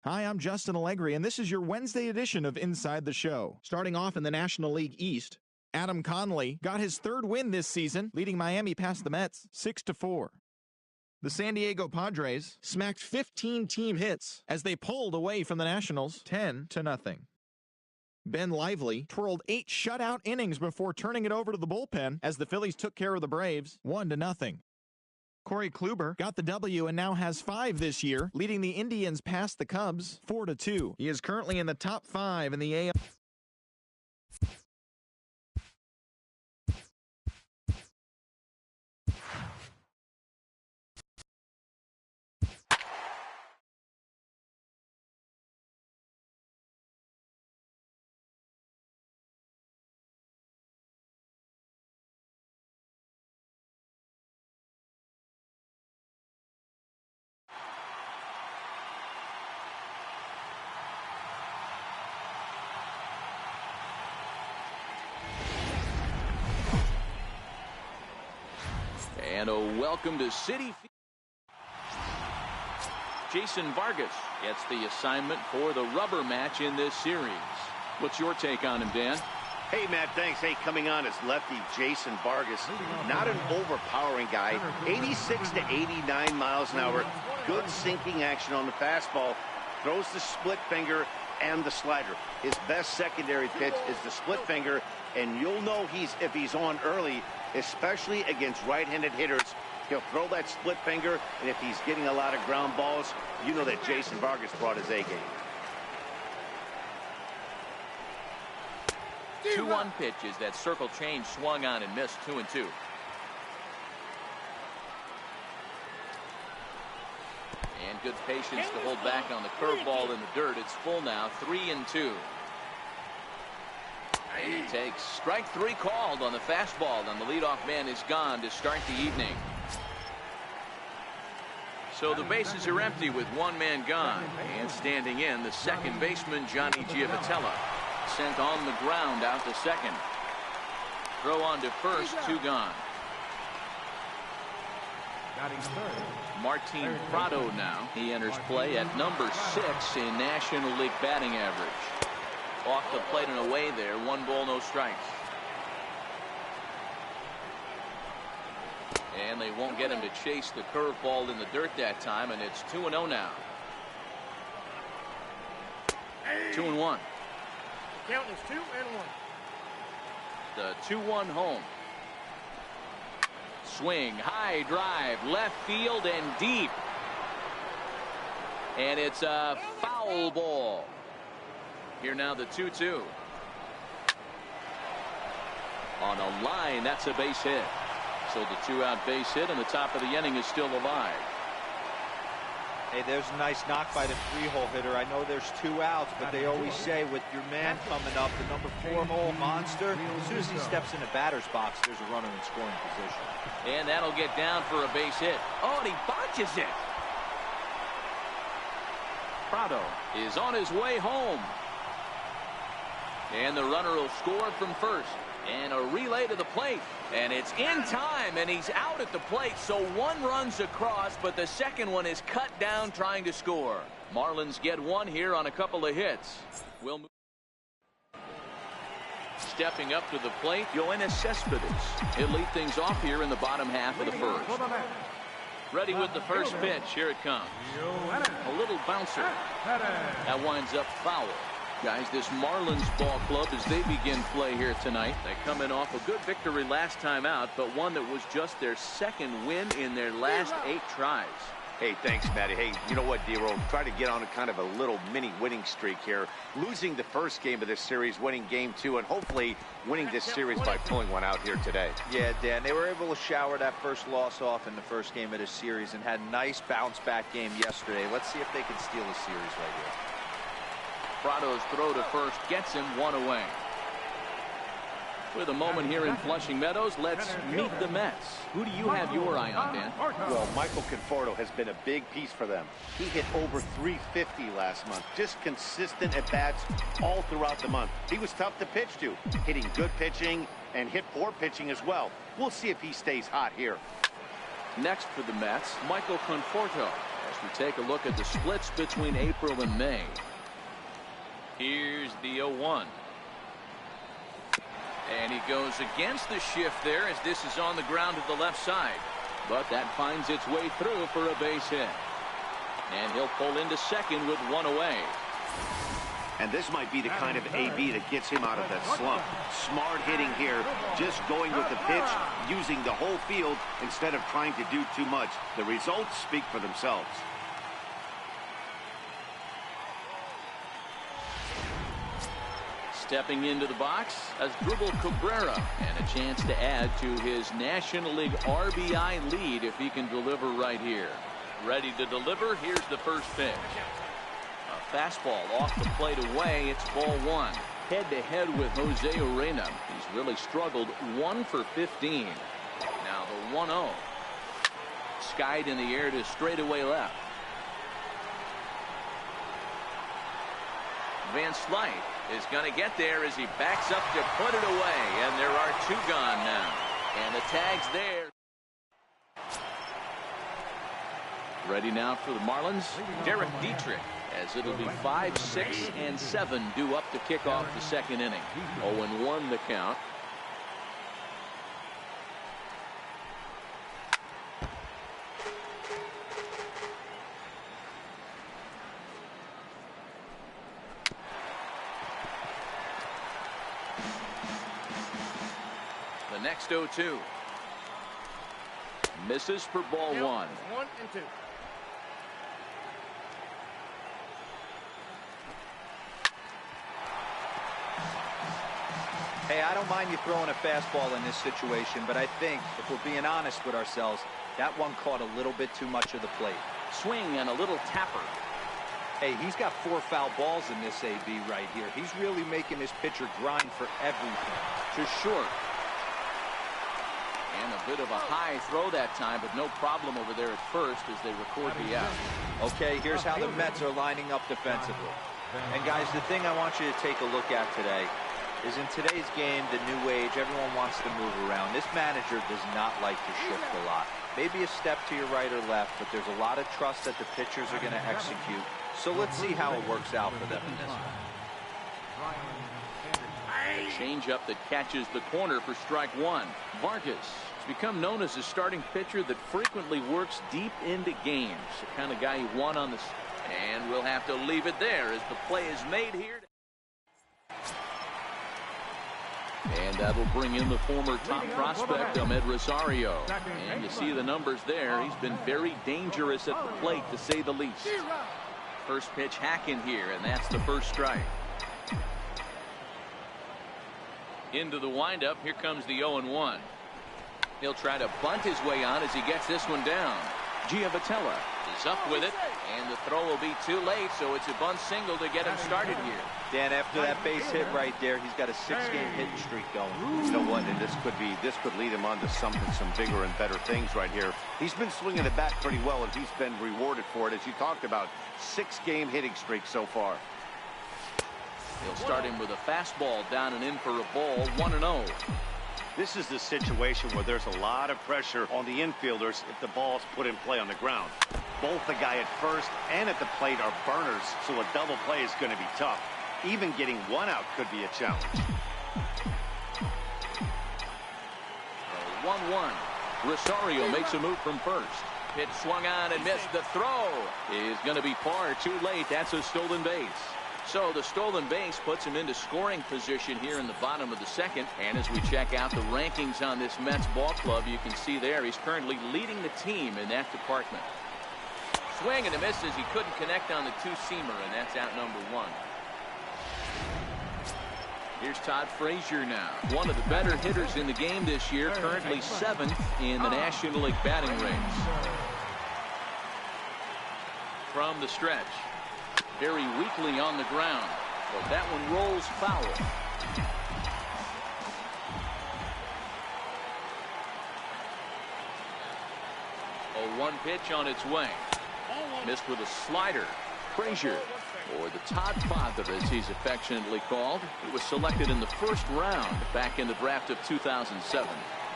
Hi, I'm Justin Allegri, and this is your Wednesday edition of Inside the Show. Starting off in the National League East, Adam Conley got his third win this season, leading Miami past the Mets 6-4. The San Diego Padres smacked 15 team hits as they pulled away from the Nationals 10-0. Ben Lively twirled 8 shutout innings before turning it over to the bullpen as the Phillies took care of the Braves 1-0. Corey Kluber got the W and now has 5 this year, leading the Indians past the Cubs 4-2. He is currently in the top 5 in the AL. And a welcome to Citi Field. Jason Vargas gets the assignment for the rubber match in this series. What's your take on him, Dan? Hey, Matt, thanks. Hey, coming on is lefty Jason Vargas. Not an overpowering guy. 86 to 89 miles an hour. Good sinking action on the fastball. Throws the split finger and the slider. His best secondary pitch is the split finger, and you'll know if he's on early, especially against right-handed hitters. He'll throw that split finger, and if he's getting a lot of ground balls, you know that Jason Vargas brought his A game. 2-1 pitches. That circle change swung on and missed. 2-2. And good patience to hold back on the curveball in the dirt. It's full now. 3-2. And he takes strike 3 called on the fastball, and the leadoff man is gone to start the evening. So the bases are empty with one man gone, and standing in, the second baseman Johnny Giavotella. Sent on the ground out to second. Throw on to first, 2 gone. Martin Prado now. He enters play at number 6 in National League batting average. Off the plate and away there. 1 ball, no strikes. And they won't get him to chase the curveball in the dirt that time, and it's 2-0 now. 2-1. Count is 2-1. The 2-1 home. Swing, high drive, left field and deep. And it's a foul ball. Here now the 2-2. On a line, that's a base hit. So the 2-out base hit, and the top of the inning is still alive. Hey, there's a nice knock by the 3-hole hitter. I know there's 2 outs, but they always say with your man coming up, the number 4-hole monster, as soon as he steps in the batter's box, there's a runner in scoring position. And that'll get down for a base hit. Oh, and he botches it. Prado is on his way home. And the runner will score from first. And a relay to the plate. And it's in time, and he's out at the plate. So 1 runs across, but the second one is cut down trying to score. Marlins get 1 here on a couple of hits. We'll move. Stepping up to the plate, Yoenis Cespedes. He'll lead things off here in the bottom half of the first. Ready with the first pitch. Here it comes. A little bouncer. That winds up foul. Guys, this Marlins ball club, as they begin play here tonight, they come in off a good victory last time out, but one that was just their 2nd win in their last 8 tries. Hey, thanks, Matty. Hey, you know what, D-Roll? Try to get on a kind of a little mini winning streak here. Losing the first game of this series, winning game 2, and hopefully winning this series by pulling one out here today. Yeah, Dan, they were able to shower that first loss off in the first game of this series and had a nice bounce-back game yesterday. Let's see if they can steal the series right here. Prado's throw to first gets him 1 away. With a moment here in Flushing Meadows, let's meet the Mets. Who do you have your eye on, Dan? Well, Michael Conforto has been a big piece for them. He hit over 350 last month. Just consistent at-bats all throughout the month. He was tough to pitch to, hitting good pitching and hit poor pitching as well. We'll see if he stays hot here. Next for the Mets, Michael Conforto. As we take a look at the splits between April and May. Here's the 0-1. And he goes against the shift there as this is on the ground to the left side. But that finds its way through for a base hit. And he'll pull into second with one away. And this might be the kind of AB that gets him out of that slump. Smart hitting here, just going with the pitch, using the whole field instead of trying to do too much. The results speak for themselves. Stepping into the box as Dribble Cabrera, and a chance to add to his National League RBI lead if he can deliver right here. Ready to deliver. Here's the first pitch. A fastball off the plate away. It's ball one. Head-to-head with Jose Urena. He's really struggled. 1 for 15. Now the 1-0. Skied in the air to straightaway left. Van Slyke is going to get there as he backs up to put it away. And there are two gone now. And the tag's there. Ready now for the Marlins, Derek Dietrich, as it'll be 5, 6, and 7 due up to kick off the second inning. 0-1 the count. The next 0-2. Misses for ball one. 1 and 2. Hey, I don't mind you throwing a fastball in this situation, but I think, if we're being honest with ourselves, that one caught a little bit too much of the plate. Swing and a little tapper. Hey, he's got 4 foul balls in this AB right here. He's really making his pitcher grind for everything. To short. And a bit of a high throw that time, but no problem over there at first as they record the out. Okay, here's how the Mets are lining up defensively. And guys, the thing I want you to take a look at today is in today's game, the new age, everyone wants to move around. This manager does not like to shift a lot. Maybe a step to your right or left, but there's a lot of trust that the pitchers are going to execute. So let's see how it works out for them in this one. Changeup that catches the corner for strike one. Vargas has become known as a starting pitcher that frequently works deep into games. The kind of guy you want on this. And we'll have to leave it there as the play is made here. And that'll bring in the former top prospect, Ahmed Rosario. And you see the numbers there. He's been very dangerous at the plate, to say the least. First pitch hack in here, and that's the first strike. Into the windup. Here comes the 0-1. He'll try to bunt his way on as he gets this one down. Giavotella is up with it, and the throw will be too late, so it's a bunt single to get him started here. Dan, after that base hit right there, he's got a 6-game hitting streak going. You know what? And this could lead him on to some bigger and better things right here. He's been swinging the bat pretty well, and he's been rewarded for it, as you talked about. 6-game hitting streak so far. He'll start him with a fastball down and in for a ball. 1-0. This is the situation where there's a lot of pressure on the infielders if the ball's put in play on the ground. Both the guy at first and at the plate are burners, so a double play is going to be tough. Even getting one out could be a challenge. 1-1. Rosario makes a move from first. Pitch swung on and missed. The throw is going to be far too late. That's a stolen base. So the stolen base puts him into scoring position here in the bottom of the second. And as we check out the rankings on this Mets ball club, you can see there he's currently leading the team in that department. Swing and a miss as he couldn't connect on the two-seamer, and that's out number one. Here's Todd Frazier now. One of the better hitters in the game this year, currently 7th in the National League batting race. From the stretch. Very weakly on the ground, but that one rolls foul. A 1 pitch on its way. Missed with a slider. Frazier, or the Todd Father as he's affectionately called. He was selected in the first round back in the draft of 2007.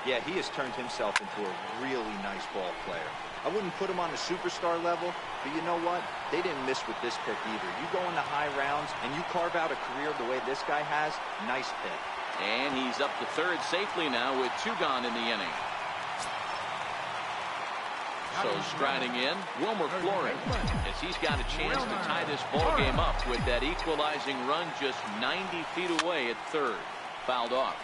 Yeah, he has turned himself into a really nice ball player. I wouldn't put him on a superstar level, but you know what? They didn't miss with this pick either. You go into high rounds and you carve out a career the way this guy has, nice pick. And he's up to third safely now with 2 gone in the inning. So striding in, Wilmer Flores, as he's got a chance to tie this ball game up with that equalizing run just 90 feet away at third. Fouled off.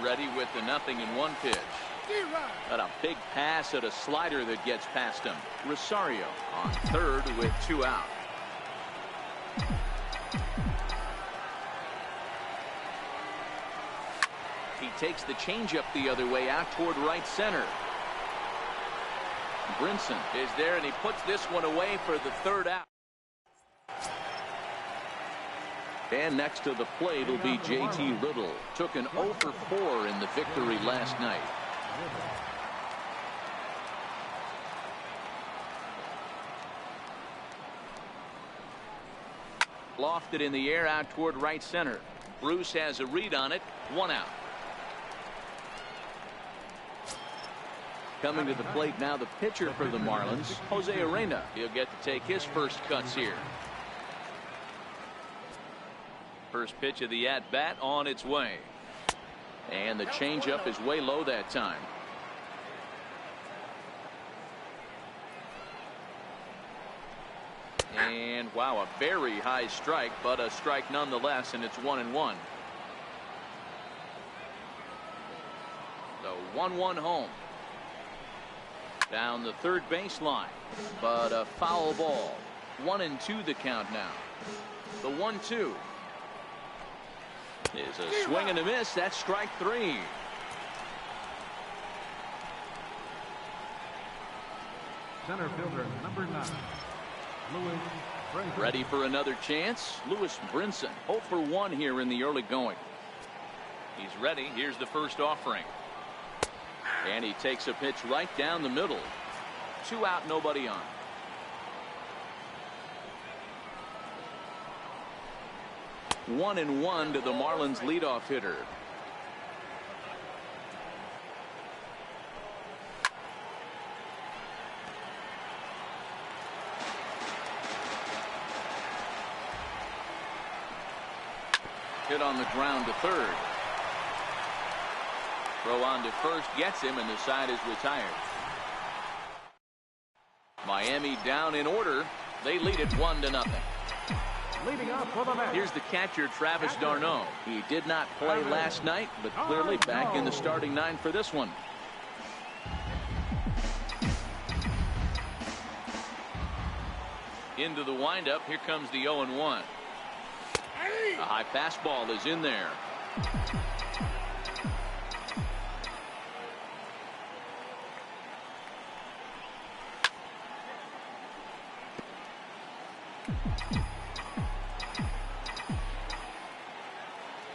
Ready with the 0-1 pitch. Got a big pass at a slider that gets past him. Rosario on third with 2 out. He takes the changeup the other way out toward right center. Brinson is there, and he puts this one away for the 3rd out. And next to the plate will be J.T. Little. Took an 0 for 4 in the victory last night. Lofted in the air out toward right center. Bruce has a read on it. 1 out. Coming to the plate now, the pitcher for the Marlins, Jose Arena. He'll get to take his first cuts here. First pitch of the at-bat on its way. And the changeup is way low that time. And wow, a very high strike, but a strike nonetheless, and it's 1-1. The 1-1 home. Down the third baseline, but a foul ball. 1-2 the count now. The 1-2 is a swing and a miss. That's strike 3. Center fielder number 9, Lewis Brinson. Ready for another chance. Lewis Brinson, 0 for 1 here in the early going. He's ready. Here's the first offering. And he takes a pitch right down the middle. 2 out, nobody on. One and one to the Marlins leadoff hitter. Hit on the ground to third. Throw on to first gets him, and the side is retired. Miami down in order. They lead it 1-0. Leading off for the Mets. Here's the catcher, Travis d'Arnaud. He did not play last night, but clearly back in the starting 9 for this one. Into the windup. Here comes the 0-1. A high fastball is in there.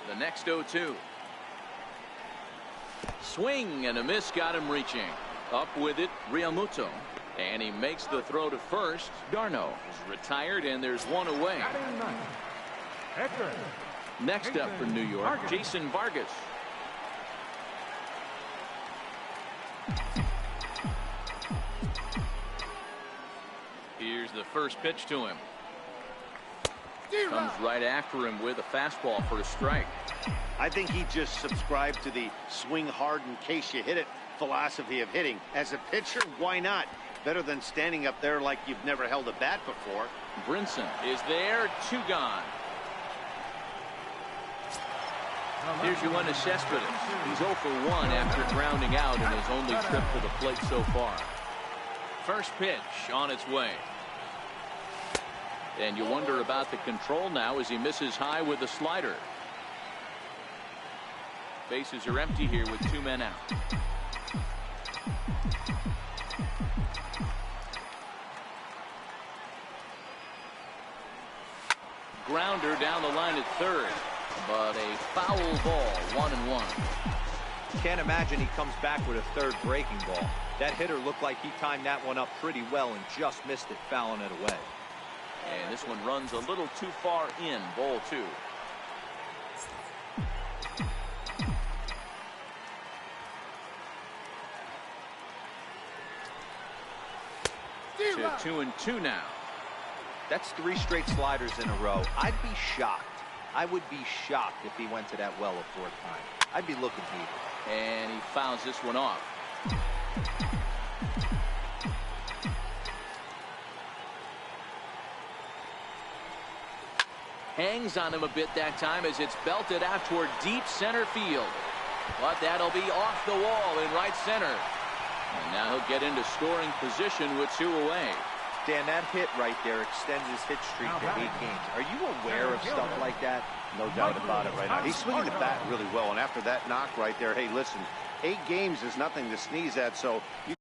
The next 0-2. Swing and a miss, got him reaching. Up with it, Realmuto. And he makes the throw to first. d'Arnaud is retired, and there's one away. Next up for New York, Jason Vargas. Here's the first pitch to him. Comes right after him with a fastball for a strike. I think he just subscribed to the swing hard in case you hit it philosophy of hitting. As a pitcher, why not? Better than standing up there like you've never held a bat before. Brinson is there, 2 gone. Here's Yoenis Cespedes. He's 0 for 1 after grounding out in his only trip to the plate so far. First pitch on its way. And you wonder about the control now as he misses high with the slider. Bases are empty here with 2 men out. Grounder down the line at third, but a foul ball. 1-1. Can't imagine he comes back with a third breaking ball. That hitter looked like he timed that one up pretty well and just missed it, fouling it away. And this one runs a little too far in. Ball 2. to 2-2 now. That's 3 straight sliders in a row. I'd be shocked. I would be shocked if he went to that well a 4th time. I'd be looking heated. And he fouls this one off. Hangs on him a bit that time as it's belted out toward deep center field. But that'll be off the wall in right center. And now he'll get into scoring position with 2 away. Dan, that hit right there extends his hit streak to 8 games. Are you aware of stuff like that? No doubt about it right now. He's swinging the bat really well, and after that knock right there, hey, listen, 8 games is nothing to sneeze at, so you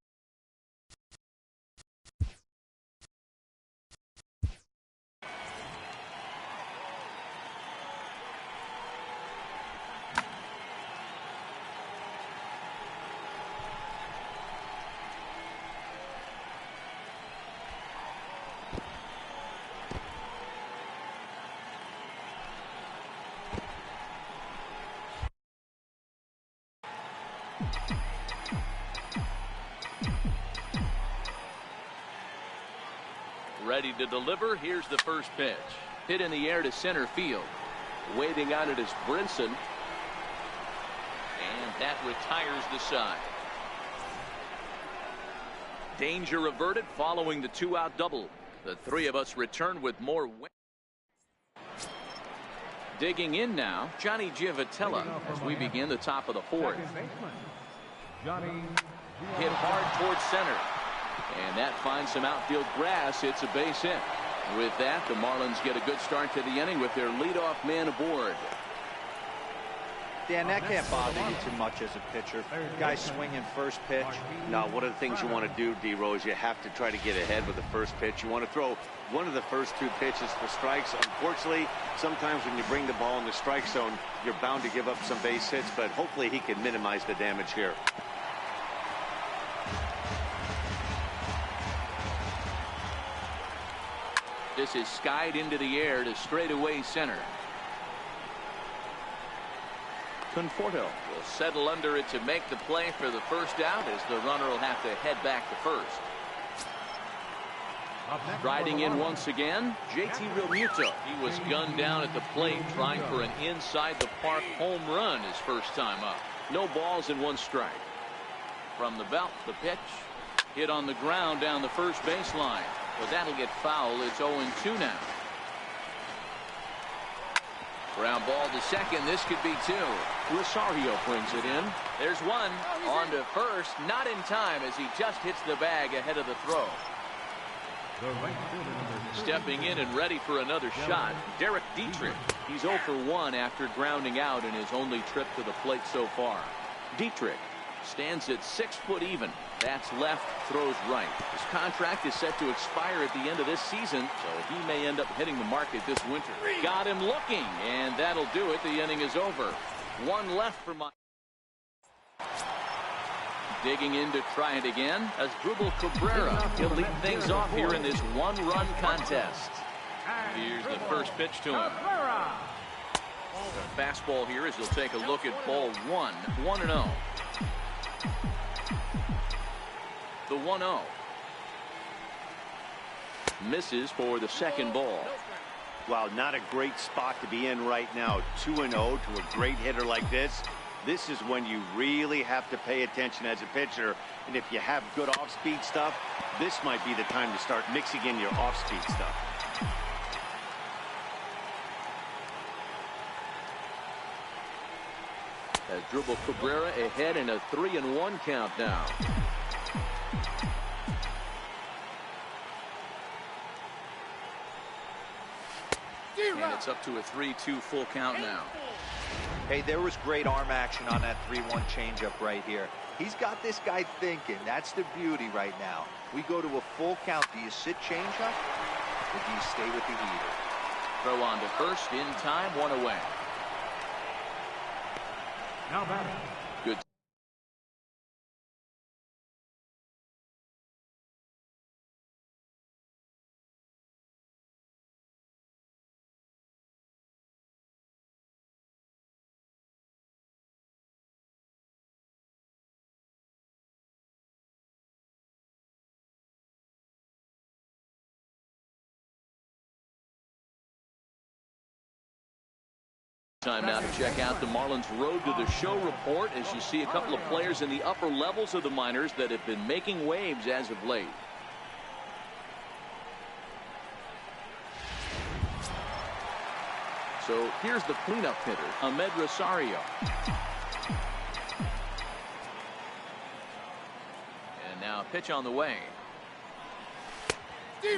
Ready to deliver. Here's the first pitch. Hit in the air to center field. Waiting on it is Brinson. And that retires the side. Danger averted following the 2-out double. The 3 of us return with more. Digging in now, Johnny Giavotella as we begin the top of the 4th. Hit hard towards center. And that finds some outfield grass. It's a base hit. With that, the Marlins get a good start to the inning with their leadoff man aboard. Dan, that can't bother you too much as a pitcher. Guy swinging first pitch. Now, one of the things you want to do, D-Rose, you have to try to get ahead with the first pitch. You want to throw one of the first 2 pitches for strikes. Unfortunately, sometimes when you bring the ball in the strike zone, you're bound to give up some base hits, but hopefully he can minimize the damage here. This is skied into the air to straightaway center. Conforto will settle under it to make the play for the first out as the runner will have to head back to first. Riding in once again, JT Realmuto. He was gunned down at the plate trying for an inside the park home run his first time up. No balls and 1 strike. From the belt, the pitch. Hit on the ground down the first baseline. Well, that'll get foul. It's 0-2 now. Ground ball to second. This could be 2. Rosario brings it in. There's 1. On to first. Not in time as he just hits the bag ahead of the throw. Stepping in and ready for another shot, Derek Dietrich. He's 0 for 1 after grounding out in his only trip to the plate so far. Dietrich stands at 6 foot even. That's left, throws right. His contract is set to expire at the end of this season, so he may end up hitting the market this winter. Got him looking, and that'll do it. The inning is over. 1 left for my. Digging in to try it again as Drupal Cabrera. He'll lead things off here in this 1-run contest. Here's the first pitch to him. The fastball here as he'll take a look at ball 1. 1-0. The 1-0. Misses for the second ball. Wow, not a great spot to be in right now. 2-0 to a great hitter like this. This is when you really have to pay attention as a pitcher. And if you have good off-speed stuff, this might be the time to start mixing in your off-speed stuff. As Drupal Cabrera ahead in a 3-1 count now. And it's up to a 3-2 full count now. Hey, there was great arm action on that 3-1 changeup right here. He's got this guy thinking. That's the beauty right now. We go to a full count. Do you sit changeup or do you stay with the heater? Throw on to first in time, 1 away. Now batting. Good. Time now to check out the Marlins Road to the Show report as you see a couple of players in the upper levels of the minors that have been making waves as of late. So here's the cleanup hitter, Ahmed Rosario. And now a pitch on the way.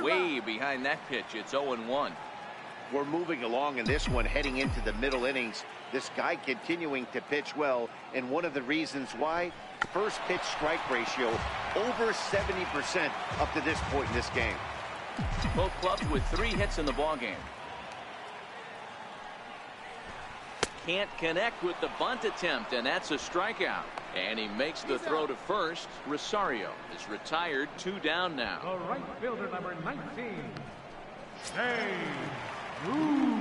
Way behind that pitch. It's 0-1. We're moving along in this one, heading into the middle innings. This guy continuing to pitch well, and one of the reasons why, first pitch strike ratio over 70% up to this point in this game. Both clubs with 3 hits in the ballgame. Can't connect with the bunt attempt, and that's a strikeout. And he makes the throw to first. Rosario is retired, 2 down now. The right fielder, number 19. Jay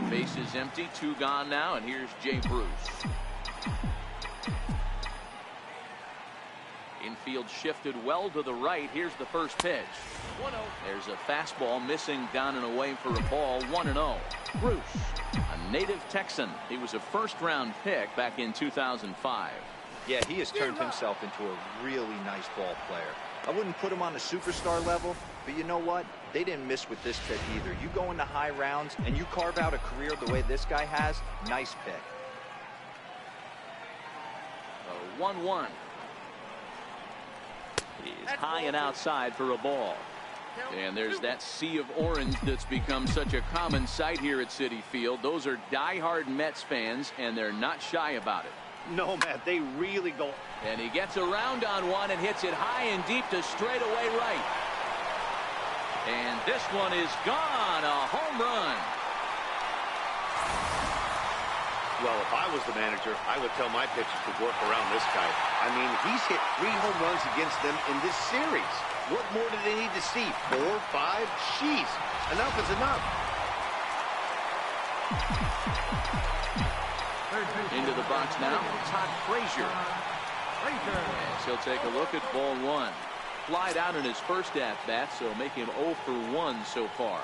Base is empty, 2 gone now, and here's Jay Bruce. Infield shifted well to the right. Here's the first pitch. There's a fastball missing down and away for a ball. 1-0. Bruce, a native Texan. He was a first-round pick back in 2005. Yeah, he has turned himself into a really nice ball player. I wouldn't put him on a superstar level, but you know what? They didn't miss with this pick either. You go into high rounds and you carve out a career the way this guy has, nice pick. 1-1. He's high and outside for a ball. And there's that sea of orange that's become such a common sight here at Citi Field. Those are diehard Mets fans, and they're not shy about it. No, Matt, they really go. And he gets around on one and hits it high and deep to straightaway right. And this one is gone. A home run. Well, if I was the manager, I would tell my pitchers to work around this guy. I mean, he's hit 3 home runs against them in this series. What more do they need to see? 4, 5? Jeez, enough is enough. Into the box now, Todd Frazier. As he'll take a look at ball 1. Flied out in his first at-bat, so make him 0 for 1 so far.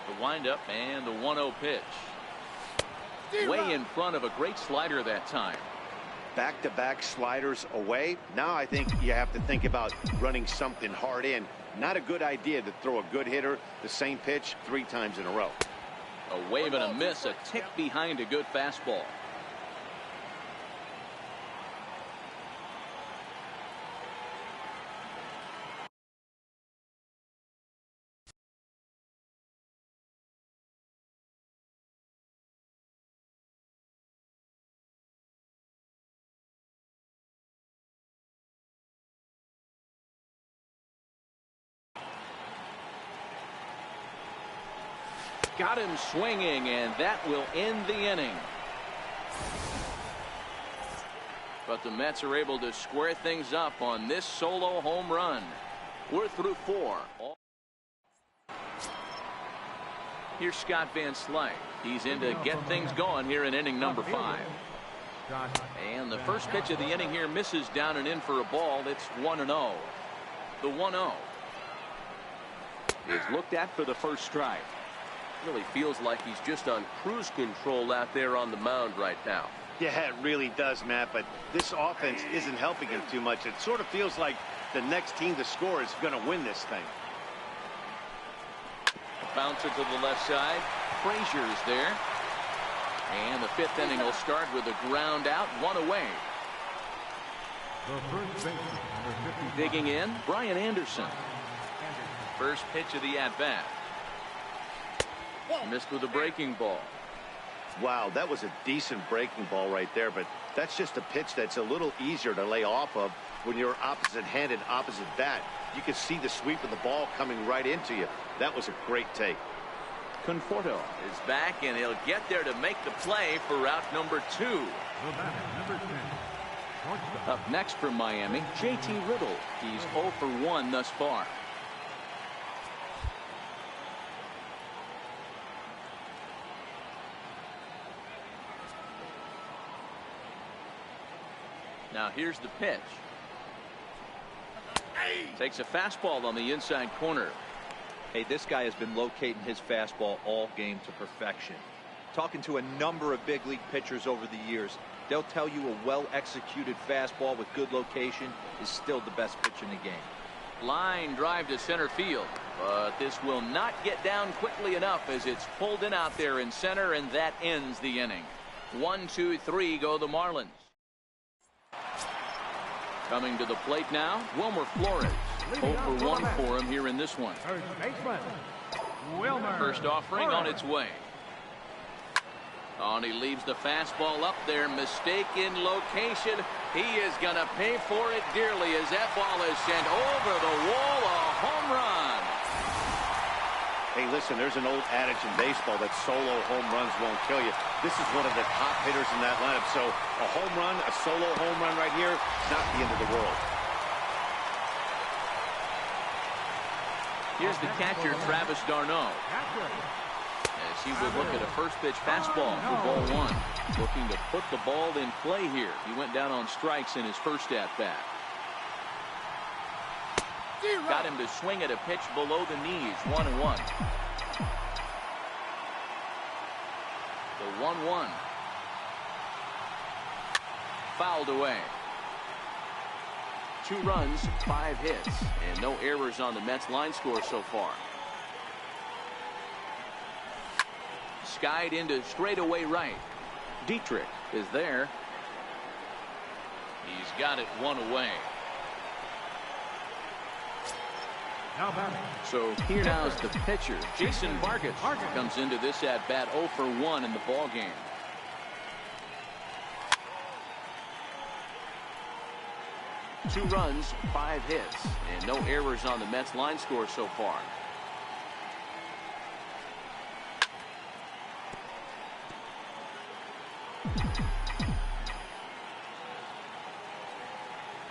The windup and the 1-0 pitch. Way in front of a great slider that time. Back-to-back sliders away. Now I think you have to think about running something hard in. Not a good idea to throw a good hitter the same pitch 3 times in a row. A wave and a miss, a tick behind a good fastball. Got him swinging, and that will end the inning. But the Mets are able to square things up on this solo home run. We're through 4. Here's Scott Van Slyke. He's in to get things going here in inning number 5. And the first pitch of the inning here misses down and in for a ball. It's 1-0. The 1-0 is looked at for the first strike. Really feels like he's just on cruise control out there on the mound right now. Yeah, it really does, Matt, but this offense isn't helping him too much. It sort of feels like the next team to score is going to win this thing. Bounce it to the left side. Frazier is there. And the 5th inning will start with a ground out, 1 away. Digging in, Brian Anderson. First pitch of the at-bat. Missed with a breaking ball. Wow, that was a decent breaking ball right there, but that's just a pitch that's a little easier to lay off of when you're opposite handed, opposite bat. You can see the sweep of the ball coming right into you. That was a great take. Conforto is back, and he'll get there to make the play for route number 2. Up next from Miami, JT Riddle. He's 0 for 1 thus far. Now here's the pitch. Takes a fastball on the inside corner. Hey, this guy has been locating his fastball all game to perfection. Talking to a number of big league pitchers over the years, they'll tell you a well-executed fastball with good location is still the best pitch in the game. Line drive to center field, but this will not get down quickly enough as it's pulled in out there in center, and that ends the inning. 1, 2, 3 go the Marlins. Coming to the plate now, Wilmer Flores. 0 for 1 for him here in this one. First baseman, Wilmer. First offering on its way. Oh, and he leaves the fastball up there. Mistaken location. He is going to pay for it dearly as that ball is sent over the wall. A home run. Hey, listen, there's an old adage in baseball that solo home runs won't kill you. This is one of the top hitters in that lineup. So a home run, a solo home run right here, it's not the end of the world. Here's the catcher, Travis d'Arnaud. As he would look at a first pitch fastball for ball 1. Looking to put the ball in play here. He went down on strikes in his first at-bat. Got him to swing at a pitch below the knees. 1-1. The 1-1. Fouled away. 2 runs, 5 hits, and no errors on the Mets line score so far. Skied into straightaway right. Dietrich is there. He's got it 1 away. So here now is the pitcher, Jason Vargas, comes into this at bat 0 for 1 in the ball game. Two runs, 5 hits, and no errors on the Mets line score so far.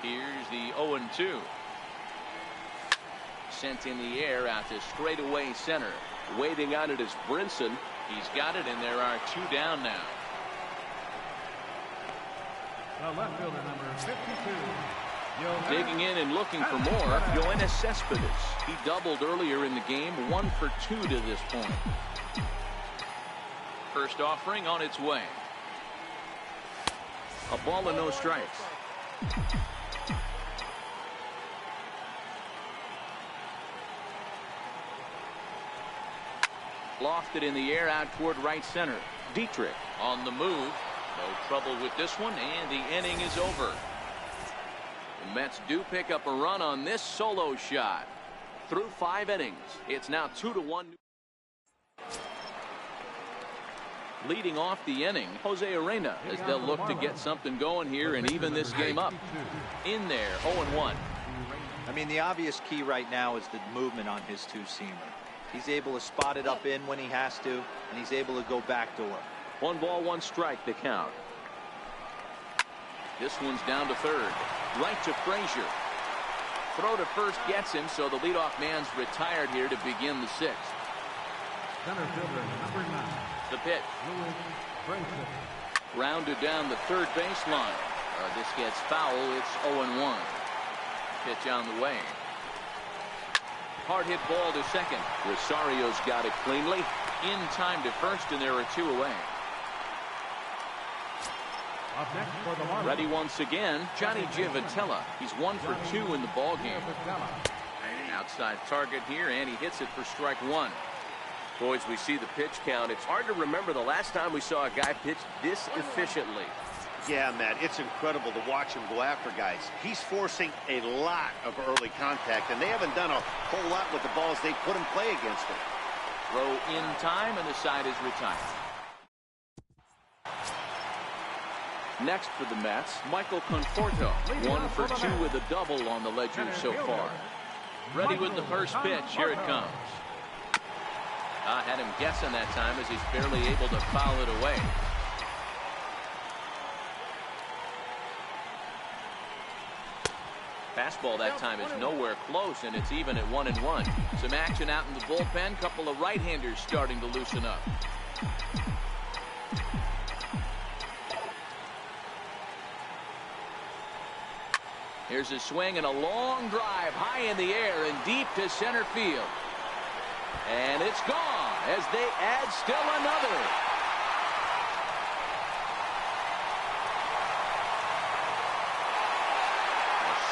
Here's the 0-2. Sent in the air out to straightaway center. Waiting on it is Brinson. He's got it, and there are 2 down now. The left fielder, number 52. Digging in and looking for more, Yoenis Cespedes. He doubled earlier in the game, 1 for 2 to this point. First offering on its way. A ball and no strikes. Lofted in the air out toward right center. Dietrich on the move. No trouble with this one, and the inning is over. The Mets do pick up a run on this solo shot. Through 5 innings, it's now 2-1. Leading off the inning, Jose Arena, as they'll look to get something going here and even this game up. In there, 0-1. I mean, the obvious key right now is the movement on his 2-seamer. He's able to spot it up in when he has to, and he's able to go backdoor. 1 ball, 1 strike, the count. This one's down to third. Right to Frazier. Throw to first gets him, so the leadoff man's retired here to begin the 6th. Center fielder, number 9. The pitch. Rounded down the third baseline. This gets foul. It's 0-1. Pitch on the way. Hard hit ball to second. Rosario's got it cleanly. In time to first, and there are 2 away. Up next for the Marlins. Ready once again, Johnny Giavotella. He's 1 for 2 in the ball game. Outside target here, and he hits it for strike 1. Boys, we see the pitch count. It's hard to remember the last time we saw a guy pitch this efficiently. Yeah, Matt, it's incredible to watch him go after guys. He's forcing a lot of early contact, and they haven't done a whole lot with the balls they put in play against him. Throw in time, and the side is retired. Next for the Mets, Michael Conforto. 1 for 2 with a double on the ledger so far. Ready with the first pitch. Here it comes. Had him guessing that time as he's barely able to foul it away. Fastball that time is nowhere close, and it's even at 1-1. Some action out in the bullpen. Couple of right-handers starting to loosen up. Here's a swing and a long drive high in the air and deep to center field. And it's gone as they add still another.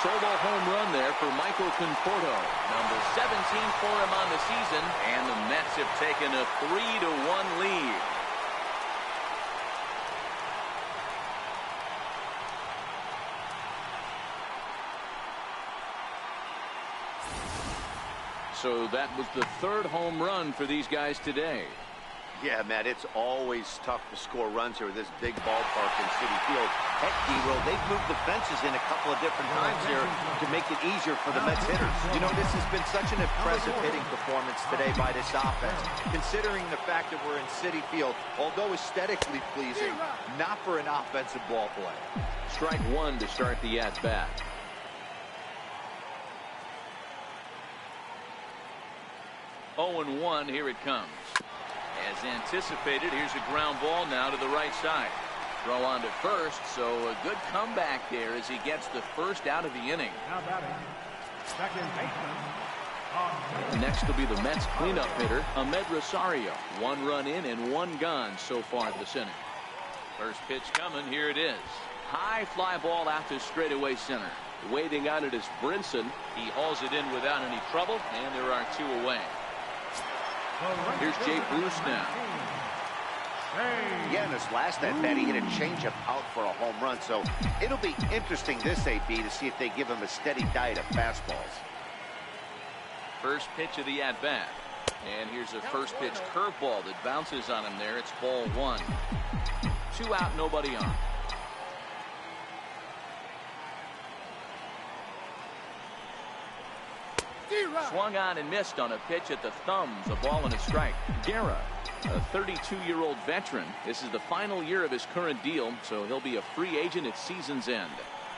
Solo home run there for Michael Conforto. Number 17 for him on the season. And the Mets have taken a 3-1 lead. So that was the third home run for these guys today. Yeah, Matt, it's always tough to score runs here with this big ballpark in Citi Field. Heck, D-Roll, they've moved the fences in a couple of different times here to make it easier for the Mets hitters. You know, this has been such an impressive hitting performance today by this offense, considering the fact that we're in Citi Field, although aesthetically pleasing, not for an offensive ball play. Strike one to start the at-bat. Oh, 0-1, here it comes. As anticipated, here's a ground ball now to the right side. Throw on to first, so a good comeback there as he gets the first out of the inning. Now batting, second baseman. Next will be the Mets cleanup hitter, Ahmed Rosario. 1 run in and 1 gone so far this inning. First pitch coming, here it is. High fly ball out to straightaway center. Waiting on it is Brinson. He hauls it in without any trouble, and there are 2 away. Here's Jay Bruce now. Yeah, in his last at-bat, he hit a changeup out for a home run. So it'll be interesting this AB to see if they give him a steady diet of fastballs. First pitch of the at-bat. And here's a first pitch curveball that bounces on him there. It's ball 1. 2 out, nobody on. Swung on and missed on a pitch at the thumbs. A ball and a strike. Guerra, a 32-year-old veteran. This is the final year of his current deal, so he'll be a free agent at season's end.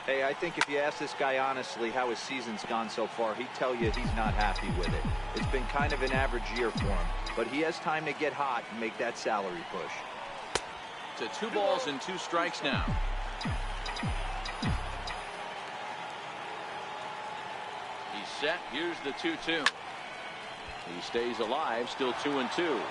Hey, I think if you ask this guy honestly how his season's gone so far, he'd tell you he's not happy with it. It's been kind of an average year for him, but he has time to get hot and make that salary push. To 2 balls and 2 strikes now. Set. Here's the 2-2. He stays alive, still 2-2.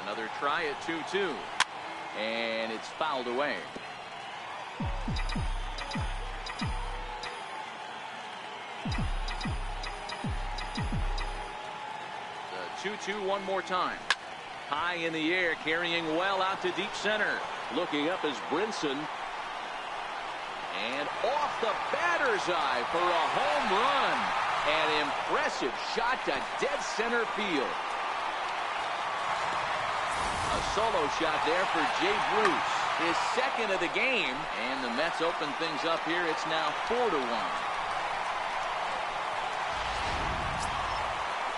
Another try at 2-2. And it's fouled away. The 2-2 one more time. High in the air, carrying well out to deep center. Looking up is Brinson. And off the batter's eye for a home run. An impressive shot to dead center field. A solo shot there for Jay Bruce. His second of the game. And the Mets open things up here. It's now 4-1.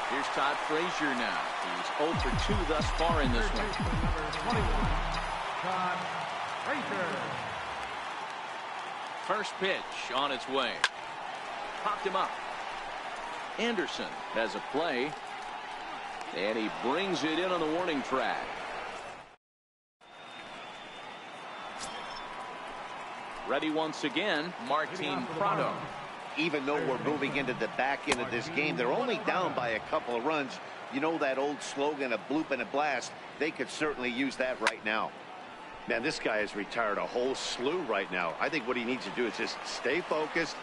Here's Todd Frazier now. He's 0 for 2 thus far in this one. Number 21, Todd Frazier. First pitch on its way. Popped him up. Anderson has a play. And he brings it in on the warning track. Ready once again, Martin Prado. Even though we're moving into the back end of this game, they're only down by a couple of runs. You know that old slogan, a bloop and a blast. They could certainly use that right now. Man, this guy has retired a whole slew right now. I think what he needs to do is just stay focused.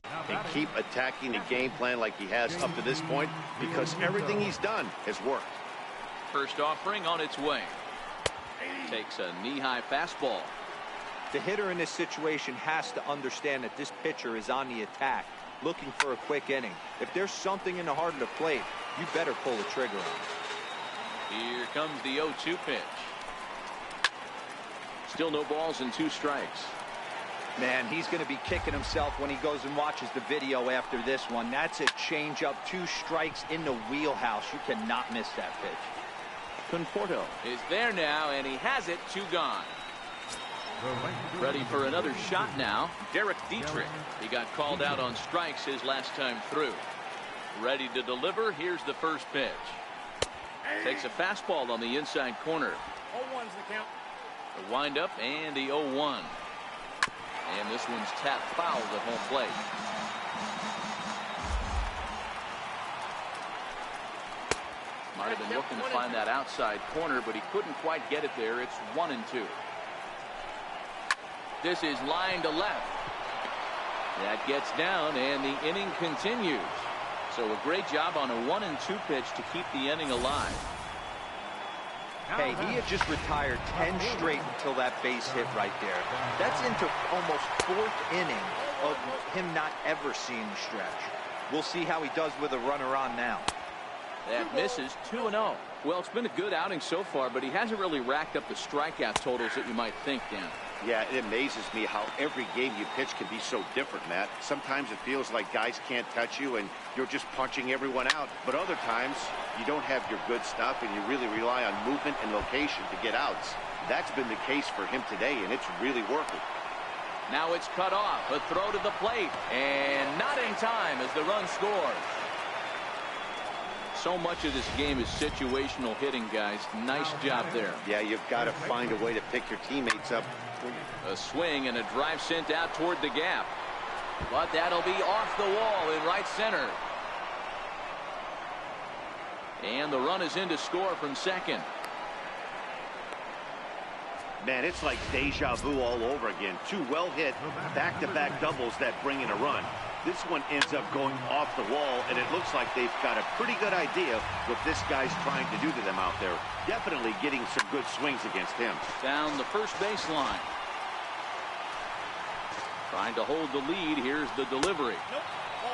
And keep attacking the game plan like he has up to this point, because everything he's done has worked. First offering on its way. Takes a knee-high fastball. The hitter in this situation has to understand that this pitcher is on the attack, looking for a quick inning. If there's something in the heart of the plate, you better pull the trigger on it. Here comes the 0-2 pitch. Still no balls and 2 strikes. Man, he's going to be kicking himself when he goes and watches the video after this one. That's a changeup, 2 strikes in the wheelhouse. You cannot miss that pitch. Conforto is there now, and he has it. 2 gone. Ready for another shot now. Derek Dietrich. He got called out on strikes his last time through. Ready to deliver. Here's the first pitch. Takes a fastball on the inside corner. 0-1's the count. The windup and the 0-1. And this one's tapped foul at home plate. Might have been looking to find that outside corner, but he couldn't quite get it there. It's 1-2. This is line to left. That gets down, and the inning continues. So a great job on a 1-2 pitch to keep the inning alive. Hey, he had just retired 10 straight until that base hit right there. That's into almost 4th inning of him not ever seeing the stretch. We'll see how he does with a runner on now. That misses. 2-0. Well, it's been a good outing so far, but he hasn't really racked up the strikeout totals that you might think, Dan. Yeah, it amazes me how every game you pitch can be so different, Matt. Sometimes it feels like guys can't touch you and you're just punching everyone out. But other times you don't have your good stuff and you really rely on movement and location to get outs. That's been the case for him today, and it's really working. Now it's cut off. A throw to the plate. And not in time as the run scores. So much of this game is situational hitting, guys. Nice job there. Yeah, you've got to find a way to pick your teammates up. A swing and a drive sent out toward the gap. But that'll be off the wall in right center. And the run is in to score from second. Man, it's like deja vu all over again. 2 well-hit back-to-back doubles that bring in a run. This one ends up going off the wall, and it looks like they've got a pretty good idea what this guy's trying to do to them out there. Definitely getting some good swings against him. Down the first baseline. Trying to hold the lead. Here's the delivery.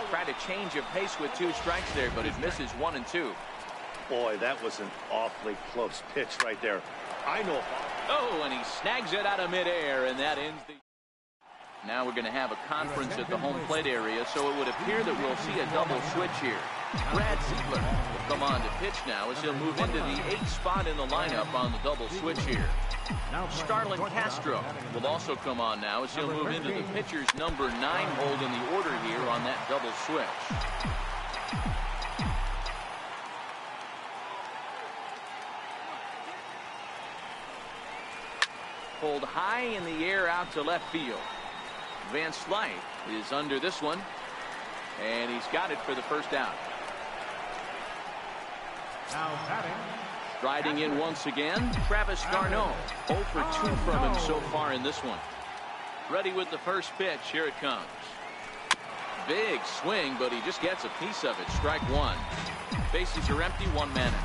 Try to change of pace with 2 strikes there, but it misses 1-2. Boy, that was an awfully close pitch right there. I know. Oh, and he snags it out of midair, and that ends the... Now we're going to have a conference at the home plate area, so it would appear that we'll see a double switch here. Brad Ziegler will come on to pitch now as he'll move into the 8th spot in the lineup on the double switch here. Starlin Castro will also come on now as he'll move into the pitcher's number 9 hold in the order here on that double switch. Pulled high in the air out to left field. Van Slyke is under this one, and he's got it for the first out. Now batting. Riding in once again, Travis Garneau. 0 for 2 from him so far in this one. Ready with the first pitch. Here it comes. Big swing, but he just gets a piece of it. Strike 1. Bases are empty. 1 man out.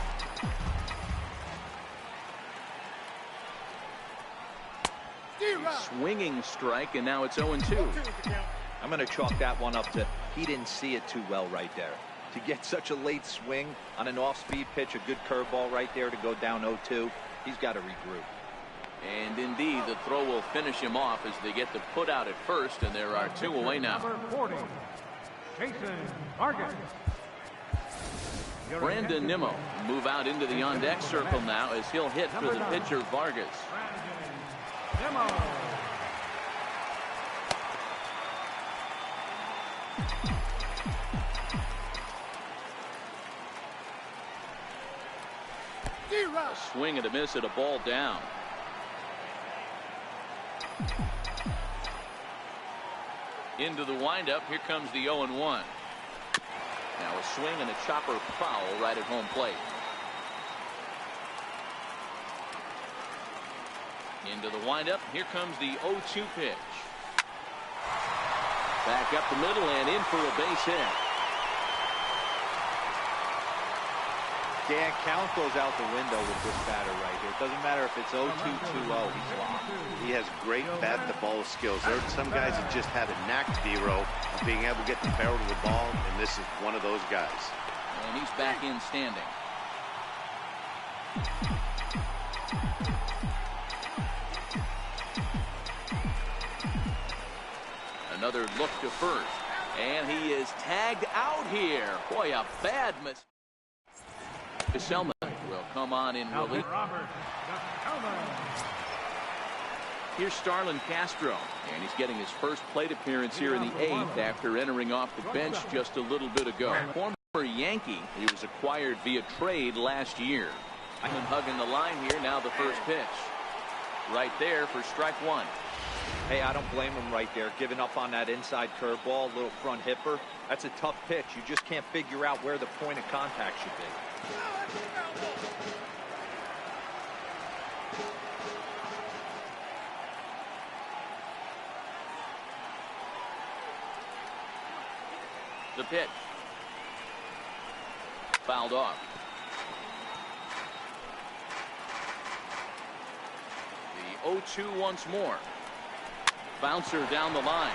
Swinging strike, and now it's 0-2. I'm going to chalk that one up to he didn't see it too well right there. To get such a late swing on an off-speed pitch, a good curveball right there to go down 0-2, he's got to regroup. And indeed, the throw will finish him off as they get the put out at first, and there are 2 away now. Number 40, Jason Vargas. Brandon Nimmo move out into the on-deck circle now as he'll hit for the pitcher Vargas. Nimmo. A swing and a miss at a ball down. Into the windup. Here comes the 0-1. Now a swing and a chopper foul right at home plate. Into the windup. Here comes the 0-2 pitch. Back up the middle and in for a base hit. Dan, count goes out the window with this batter right here. It doesn't matter if it's 0-2, 2-0. He's locked. He has great bat-to-ball skills. There are some guys that just have a knack, D-Row, of being able to get the barrel to the ball, and this is one of those guys. And he's back in standing. Another look to first. And he is tagged out here. Boy, a bad mistake. Selman will come on in relief. Here's Starlin Castro, and he's getting his first plate appearance here in the 8th after entering off the bench just a little bit ago. Former Yankee, he was acquired via trade last year. I'm hugging the line here. Now the first pitch. Right there for strike one. Hey, I don't blame him right there. Giving up on that inside curveball, little front hipper. That's a tough pitch. You just can't figure out where the point of contact should be. The pitch. Fouled off. The 0-2 once more. Bouncer down the line.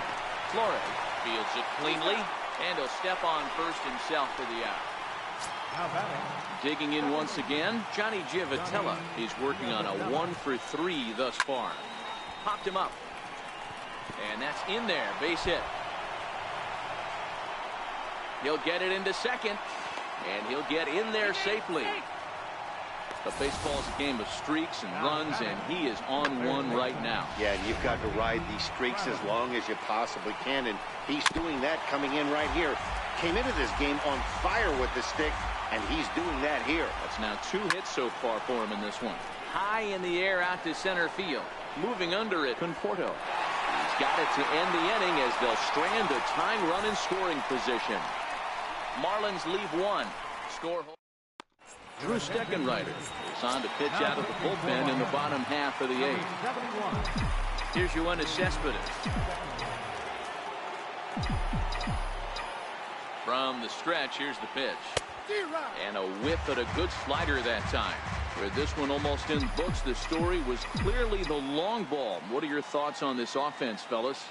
Flores fields it cleanly, and he'll step on first himself for the out. Digging in once again, Johnny Giavotella. He's working on a 1-for-3 thus far. Popped him up. And that's in there. Base hit. He'll get it into second. And he'll get in there safely. But baseball is a game of streaks and runs, and he is on one right now. Yeah, and you've got to ride these streaks as long as you possibly can, and he's doing that coming in right here. Came into this game on fire with the stick, and he's doing that here. That's now 2 hits so far for him in this one. High in the air out to center field. Moving under it, Conforto. He's got it to end the inning as they'll strand a tying run in scoring position. Marlins leave one. Score. Drew Steckenrider is on to pitch out of the bullpen in the bottom half of the 8th. Here's Yoenis Cespedes. From the stretch, here's the pitch. And a whiff at a good slider that time. With this one almost in books, the story was clearly the long ball. What are your thoughts on this offense, fellas?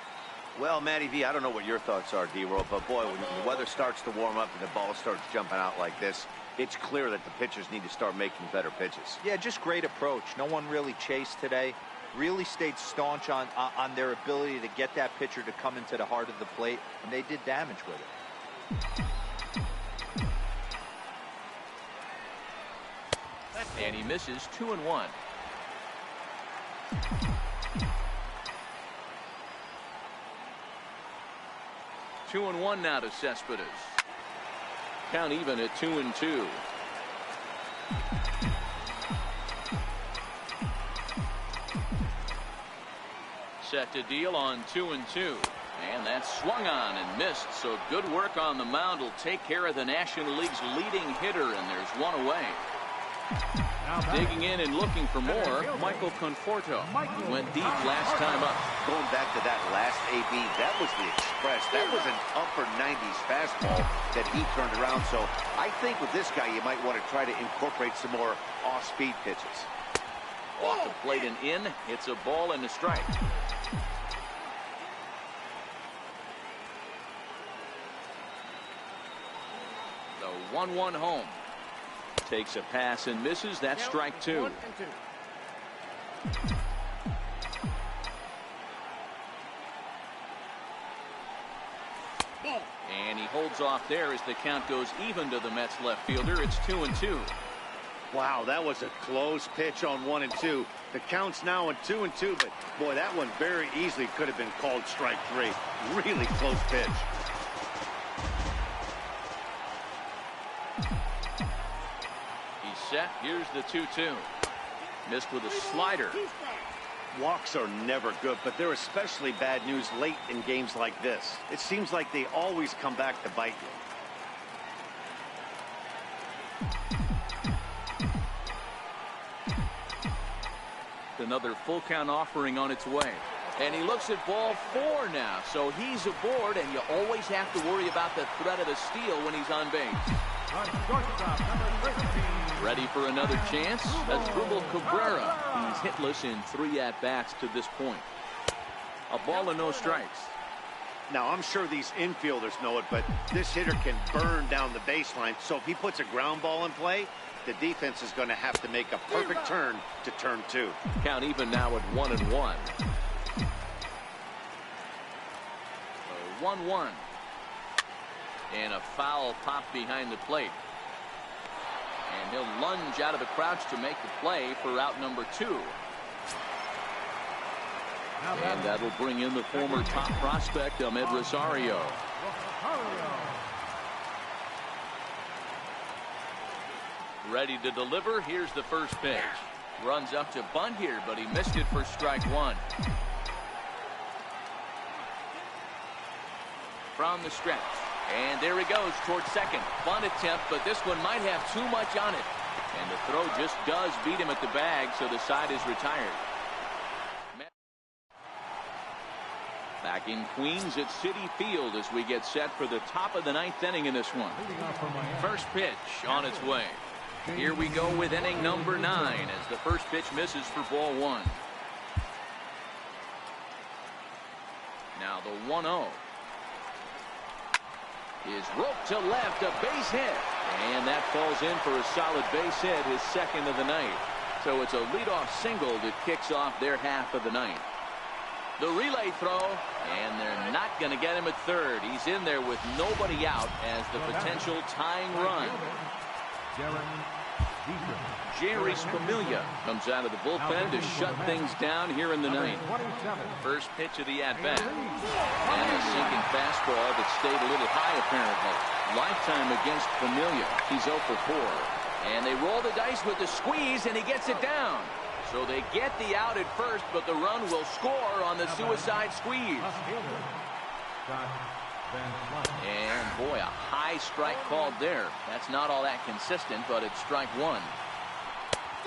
Well, Matty V, I don't know what your thoughts are, D-Roll, but boy, when the weather starts to warm up and the ball starts jumping out like this, it's clear that the pitchers need to start making better pitches. Yeah, just great approach. No one really chased today. Really stayed staunch on their ability to get that pitcher to come into the heart of the plate, and they did damage with it. And he misses 2-1. Two and 1 now to Cespedes. Count even at 2-2. Set to deal on 2-2. And that's swung on and missed. So good work on the mound will take care of the National League's leading hitter, and there's one away. Digging in and looking for more, Michael Conforto. He went deep last time up. Going back to that last AB, that was the express. That was an upper 90s fastball that he turned around. So I think with this guy, you might want to try to incorporate some more off-speed pitches. Off the plate and in. It's a ball and a strike. The 1-1 home. Takes a pass and misses. That's strike 2. And he holds off there as the count goes even to the Mets left fielder. It's 2-2. Wow, that was a close pitch on 1-2. The count's now on 2-2, but boy, that one very easily could have been called strike 3. Really close pitch. Set. Here's the 2-2. Missed with a slider. Walks are never good, but they're especially bad news late in games like this. It seems like they always come back to bite you. Another full count offering on its way. And he looks at ball 4 now. So he's aboard, and you always have to worry about the threat of a steal when he's on base. Ready for another chance? Asdrubal Cabrera. He's hitless in 3 at-bats to this point. A ball and no strikes. Now, I'm sure these infielders know it, but this hitter can burn down the baseline. So if he puts a ground ball in play, the defense is going to have to make a perfect turn to turn 2. Count even now at 1-1. 1-1. And a foul popped behind the plate. And he'll lunge out of the crouch to make the play for out number 2. And that'll bring in the former top prospect, Ahmed Rosario. Ready to deliver. Here's the first pitch. Runs up to bunt here, but he missed it for strike 1. From the stretch. And there he goes towards second. Bunt attempt, but this one might have too much on it. And the throw just does beat him at the bag, so the side is retired. Back in Queens at Citi Field as we get set for the top of the 9th inning in this one. First pitch on its way. Here we go with inning number 9 as the first pitch misses for ball 1. Now the 1-0. Is roped to left, a base hit. And that falls in for a solid base hit, his second of the night. So it's a leadoff single that kicks off their half of the ninth. The relay throw, and they're not going to get him at third. He's in there with nobody out as the potential tying run. Jerry Familia comes out of the bullpen to shut things down here in the ninth. First pitch of the at-bat. And a sinking fastball that stayed a little high apparently. Lifetime against Familia. He's 0 for 4. And they roll the dice with the squeeze, and he gets it down. So they get the out at first, but the run will score on the suicide squeeze. And boy, a high strike called there. That's not all that consistent, but it's strike 1.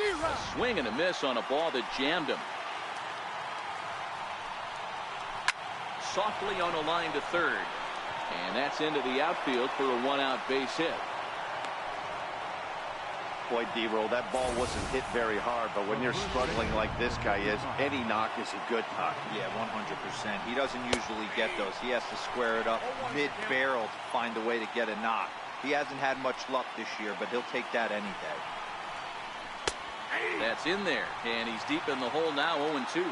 A swing and a miss on a ball that jammed him. Softly on a line to third. And that's into the outfield for a 1-out base hit. Boy, D-Roll, that ball wasn't hit very hard, but when you're struggling like this guy is, any knock is a good knock. Yeah, 100%. He doesn't usually get those. He has to square it up mid-barrel to find a way to get a knock. He hasn't had much luck this year, but he'll take that any day. That's in there, and he's deep in the hole now, 0-2.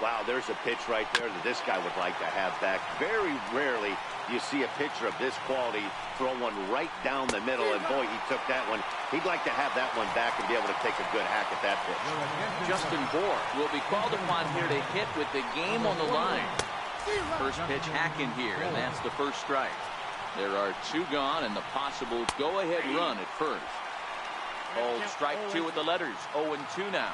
Wow, there's a pitch right there that this guy would like to have back. Very rarely do you see a pitcher of this quality throw one right down the middle, and boy, he took that one. He'd like to have that one back and be able to take a good hack at that pitch. Justin Bohr will be called upon here to hit with the game on the line. First pitch hacking here, and that's the first strike. There are 2 gone and the possible go-ahead run at first. Old strike 2 with the letters. 0-2 now.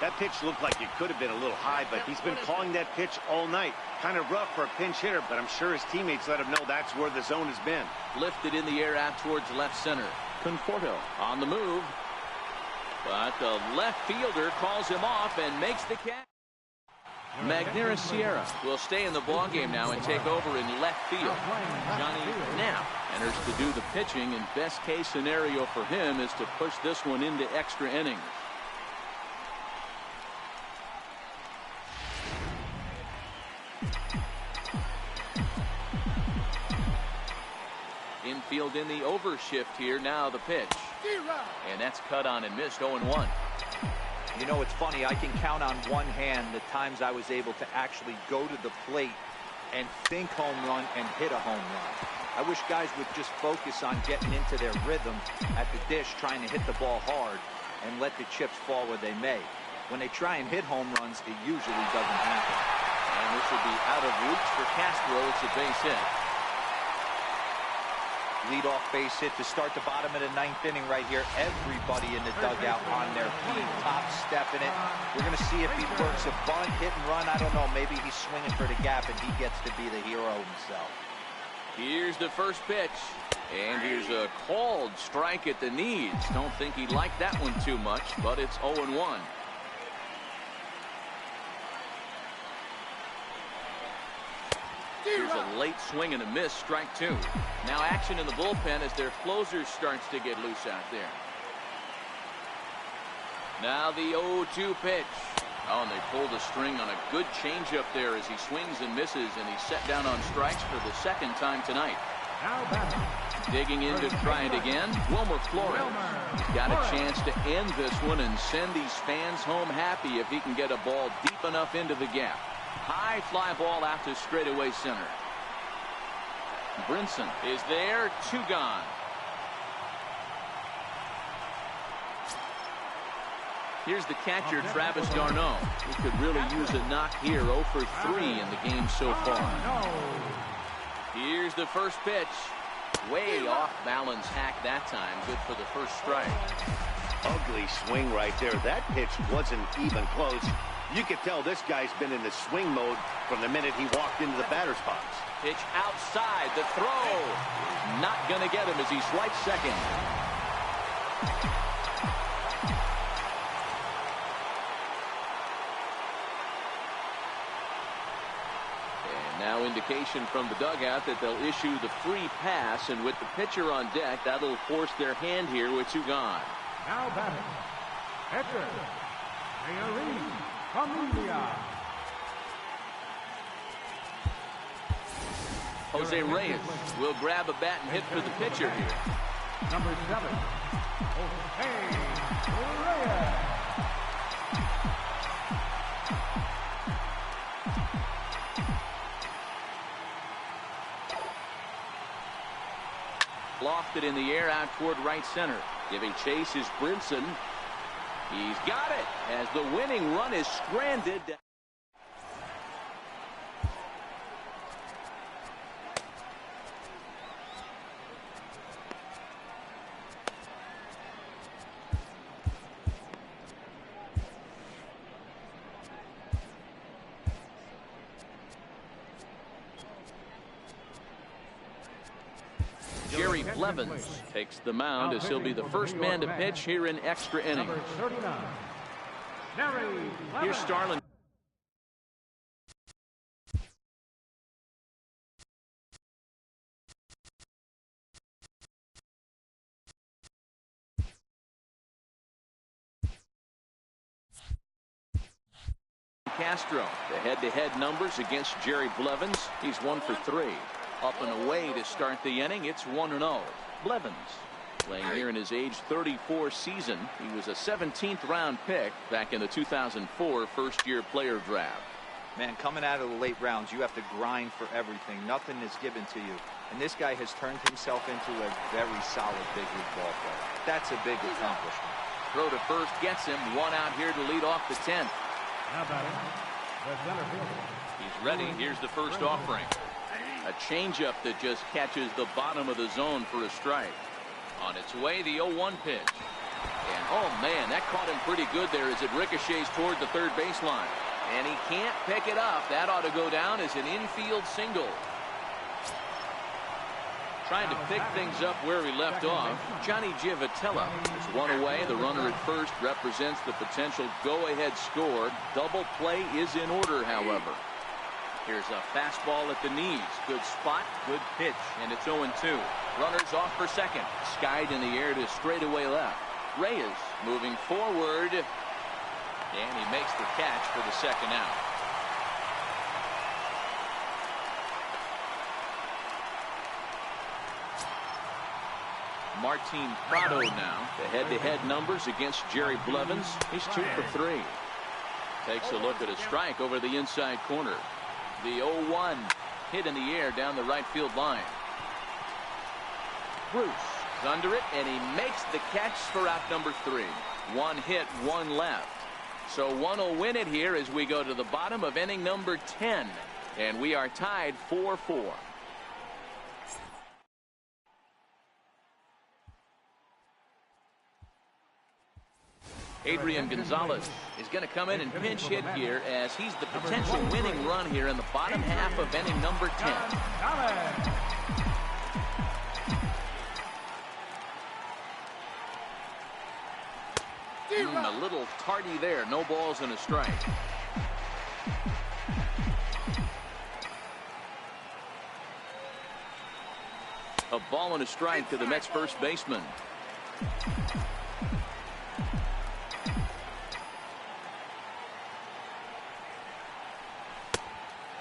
That pitch looked like it could have been a little high, but he's been calling that pitch all night. Kind of rough for a pinch hitter, but I'm sure his teammates let him know that's where the zone has been. Lifted in the air out towards left center. Conforto on the move. But the left fielder calls him off and makes the catch. Magneuris Sierra will stay in the ballgame now and take over in left field. Johnny Knapp enters to do the pitching, and best case scenario for him is to push this one into extra innings. Infield in the overshift here. Now the pitch. And that's cut on and missed. 0-1. You know, it's funny. I can count on one hand the times I was able to actually go to the plate and think home run and hit a home run. I wish guys would just focus on getting into their rhythm at the dish, trying to hit the ball hard and let the chips fall where they may. When they try and hit home runs, it usually doesn't happen. And this will be out of reach for Castro. It's a base hit. Leadoff base hit to start the bottom of the 9th inning right here. Everybody in the dugout on their feet, top stepping it. We're going to see if he works a bunt, hit and run. I don't know. Maybe he's swinging for the gap and he gets to be the hero himself. Here's the first pitch. And here's a called strike at the knees. Don't think he liked that one too much, but it's 0-1. Here's a late swing and a miss, strike 2. Now action in the bullpen as their closer starts to get loose out there. Now the 0-2 pitch. Oh, and they pulled a string on a good changeup there as he swings and misses, and he's set down on strikes for the second time tonight. Digging in to try it again, Wilmer Flores. He's got a chance to end this one and send these fans home happy if he can get a ball deep enough into the gap. High fly ball out to straightaway center. Brinson is there, 2 gone. Here's the catcher, Travis d'Arnaud. He could really use a knock here. 0 for 3 in the game so far. Here's the first pitch. Way off balance hack that time. Good for the first strike. Ugly swing right there. That pitch wasn't even close. You could tell this guy's been in the swing mode from the minute he walked into the batter's box. Pitch outside. The throw. Not going to get him as he swipes second. Now indication from the dugout that they'll issue the free pass, and with the pitcher on deck, that'll force their hand here with 2 gone. Now batting, pitcher, from India. Jose Reyes will grab a bat and hit for the pitcher here. Number 7, Jose Reyes. Lofted in the air out toward right center. Giving chase is Brinson. He's got it as the winning run is stranded. Jerry Blevins takes the mound as he'll be the first man to pitch here in extra innings. Here's Starlin. Castro, the head-to-head numbers against Jerry Blevins. He's 1 for 3. Up and away to start the inning. It's 1-0. Blevins playing here in his age 34 season. He was a 17th round pick back in the 2004 first-year player draft. Man, coming out of the late rounds, you have to grind for everything. Nothing is given to you. And this guy has turned himself into a very solid big league ball player. That's a big accomplishment. Throw to first gets him. 1 out here to lead off the 10th. Now batting, the center fielder. He's ready. Here's the first offering. A changeup that just catches the bottom of the zone for a strike. On its way, the 0-1 pitch. And oh man, that caught him pretty good there as it ricochets toward the third baseline. And he can't pick it up. That ought to go down as an infield single. Trying to pick things up where he left off. Johnny Givotella is 1 away. The runner at first represents the potential go-ahead score. Double play is in order, however. Here's a fastball at the knees. Good spot, good pitch, and it's 0-2. Runners off for second. Skied in the air to straightaway left. Reyes moving forward, and he makes the catch for the second out. Martin Prado now. The head-to-head numbers against Jerry Blevins. He's 2 for 3. Takes a look at a strike over the inside corner. The 0-1 hit in the air down the right field line. Bruce is under it, and he makes the catch for out number 3. 1 hit, 1 left. So one will win it here as we go to the bottom of inning number 10. And we are tied 4-4. Adrian Gonzalez is going to come in and pinch hit here as he's the potential winning run here in the bottom half of inning number 10. A little tardy there. No balls and a strike. A ball and a strike to the Mets first baseman.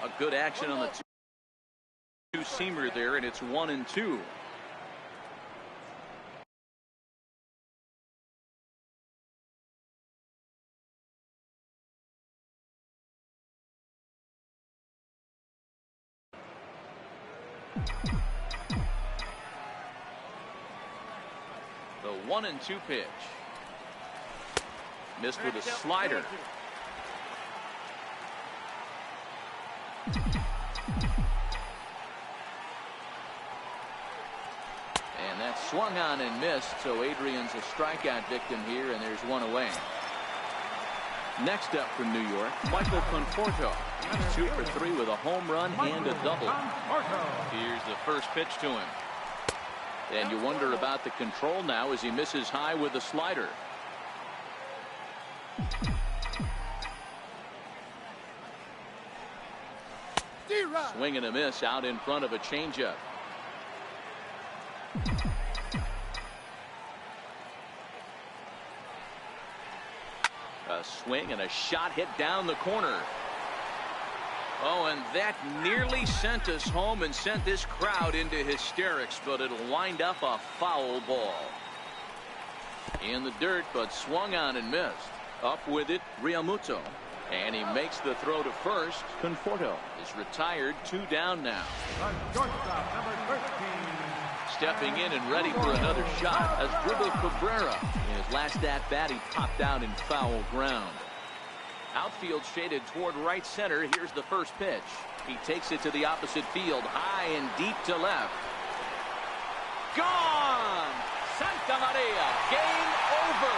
A good action on the two-seamer there, and it's 1-2. The 1-2 pitch. Missed with a slider. And that's swung on and missed, so Adrian's a strikeout victim here, and there's one away. Next up from New York, Michael Conforto. He's 2 for 3 with a home run and a double. Here's the first pitch to him. And you wonder about the control now as he misses high with the slider. Swing and a miss out in front of a changeup. A swing and a shot hit down the corner. Oh, and that nearly sent us home and sent this crowd into hysterics, but it'll wind up a foul ball. In the dirt, but swung on and missed. Up with it, Realmuto. And he makes the throw to first. Conforto is retired, 2 down now. Stepping in and ready for another shot as Dribble Cabrera. In his last at-bat, he popped out in foul ground. Outfield shaded toward right center. Here's the first pitch. He takes it to the opposite field, high and deep to left. Gone! Santa Maria, game over.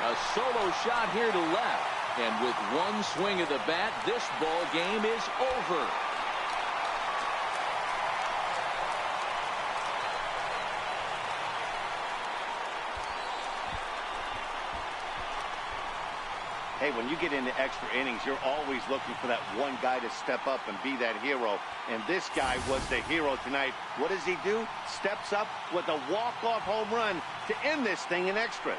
A solo shot here to left. And with one swing of the bat, this ball game is over. Hey, when you get into extra innings, you're always looking for that one guy to step up and be that hero. And this guy was the hero tonight. What does he do? Steps up with a walk-off home run to end this thing in extras.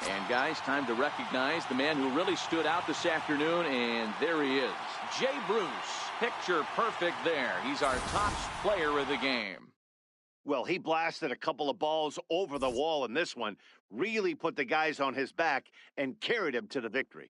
And guys, time to recognize the man who really stood out this afternoon, and there he is. Jay Bruce, picture perfect there. He's our top player of the game. Well, he blasted a couple of balls over the wall in this one, really put the guys on his back and carried him to the victory.